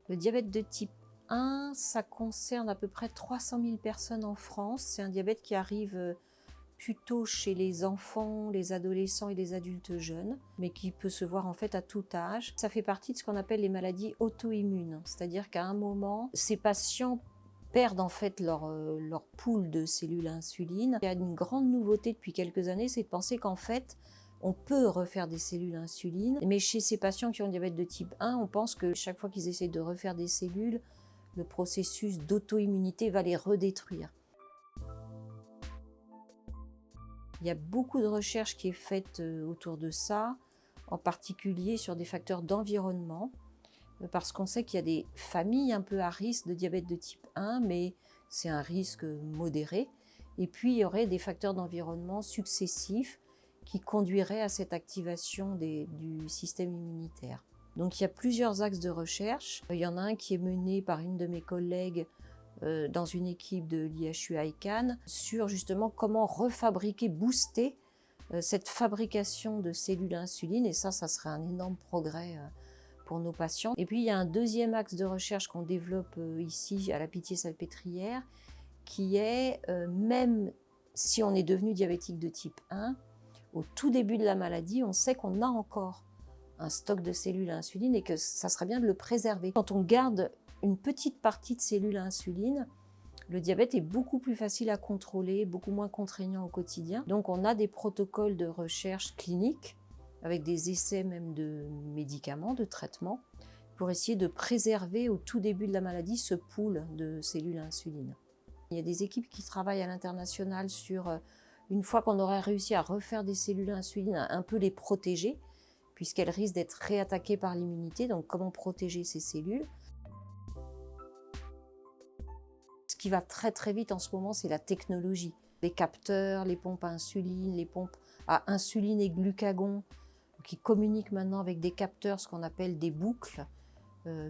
Le diabète de type 1, ça concerne à peu près 300 000 personnes en France. C'est un diabète qui arrive plutôt chez les enfants, les adolescents et les adultes jeunes, mais qui peut se voir en fait à tout âge. Ça fait partie de ce qu'on appelle les maladies auto-immunes, c'est-à-dire qu'à un moment, ces patients perdent en fait leur pool de cellules insulines. Il y a une grande nouveauté depuis quelques années, c'est de penser qu'en fait, on peut refaire des cellules insulines, mais chez ces patients qui ont diabète de type 1, on pense que chaque fois qu'ils essaient de refaire des cellules, le processus d'auto-immunité va les redétruire. Il y a beaucoup de recherches qui est faite autour de ça, en particulier sur des facteurs d'environnement, parce qu'on sait qu'il y a des familles un peu à risque de diabète de type 1, mais c'est un risque modéré. Et puis, il y aurait des facteurs d'environnement successifs qui conduiraient à cette activation du système immunitaire. Donc, il y a plusieurs axes de recherche. Il y en a un qui est mené par une de mes collègues dans une équipe de l'IHU ICANN sur justement comment refabriquer, booster cette fabrication de cellules insulines. Et ça serait un énorme progrès pour nos patients. Et puis, il y a un deuxième axe de recherche qu'on développe ici à la Pitié-Salpêtrière, qui est, même si on est devenu diabétique de type 1, au tout début de la maladie, on sait qu'on a encore un stock de cellules à insuline et que ça serait bien de le préserver. Quand on garde une petite partie de cellules à insuline, le diabète est beaucoup plus facile à contrôler, beaucoup moins contraignant au quotidien. Donc on a des protocoles de recherche clinique avec des essais même de médicaments, de traitements, pour essayer de préserver au tout début de la maladie ce pool de cellules à insuline. Il y a des équipes qui travaillent à l'international sur, une fois qu'on aurait réussi à refaire des cellules à insuline, un peu les protéger, puisqu'elles risquent d'être réattaquées par l'immunité, donc comment protéger ces cellules. Ce qui va très très vite en ce moment, c'est la technologie. Les capteurs, les pompes à insuline, les pompes à insuline et glucagon, qui communiquent maintenant avec des capteurs, ce qu'on appelle des boucles,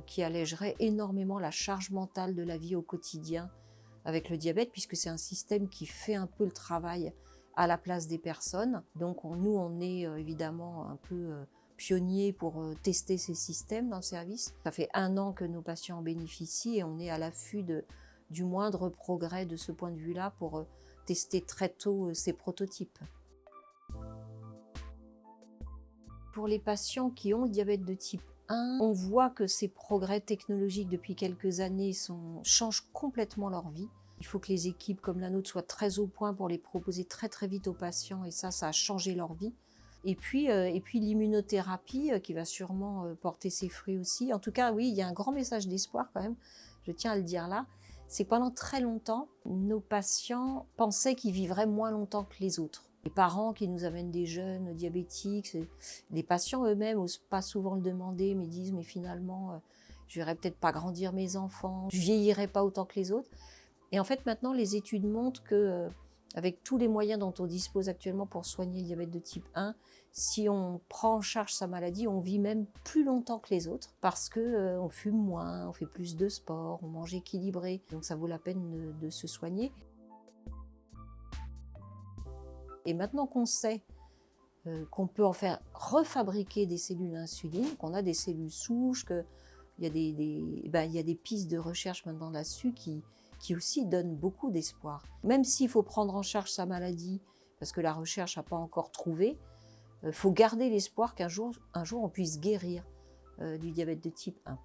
qui allégeraient énormément la charge mentale de la vie au quotidien avec le diabète, puisque c'est un système qui fait un peu le travail à la place des personnes. Donc nous, on est évidemment un peu pionniers pour tester ces systèmes dans le service. Ça fait 1 an que nos patients en bénéficient et on est à l'affût du moindre progrès de ce point de vue-là pour tester très tôt ces prototypes. Pour les patients qui ont le diabète de type 1, on voit que ces progrès technologiques depuis quelques années changent complètement leur vie. Il faut que les équipes comme la nôtre soient très au point pour les proposer très très vite aux patients et ça a changé leur vie. Et puis l'immunothérapie qui va sûrement porter ses fruits aussi. En tout cas, oui, il y a un grand message d'espoir quand même, je tiens à le dire là. C'est que pendant très longtemps, nos patients pensaient qu'ils vivraient moins longtemps que les autres. Les parents qui nous amènent des jeunes diabétiques, les patients eux-mêmes n'osent pas souvent le demander, mais disent mais finalement, je verrai peut-être pas grandir mes enfants, je vieillirai pas autant que les autres. Et en fait, maintenant, les études montrent que avec tous les moyens dont on dispose actuellement pour soigner le diabète de type 1, si on prend en charge sa maladie, on vit même plus longtemps que les autres parce que on fume moins, on fait plus de sport, on mange équilibré, donc ça vaut la peine de se soigner. Et maintenant qu'on sait qu'on peut en faire refabriquer des cellules insulines, qu'on a des cellules souches, qu'il y a il y a des pistes de recherche maintenant là-dessus qui aussi donnent beaucoup d'espoir. Même s'il faut prendre en charge sa maladie, parce que la recherche n'a pas encore trouvé, il faut garder l'espoir qu'un jour on puisse guérir du diabète de type 1.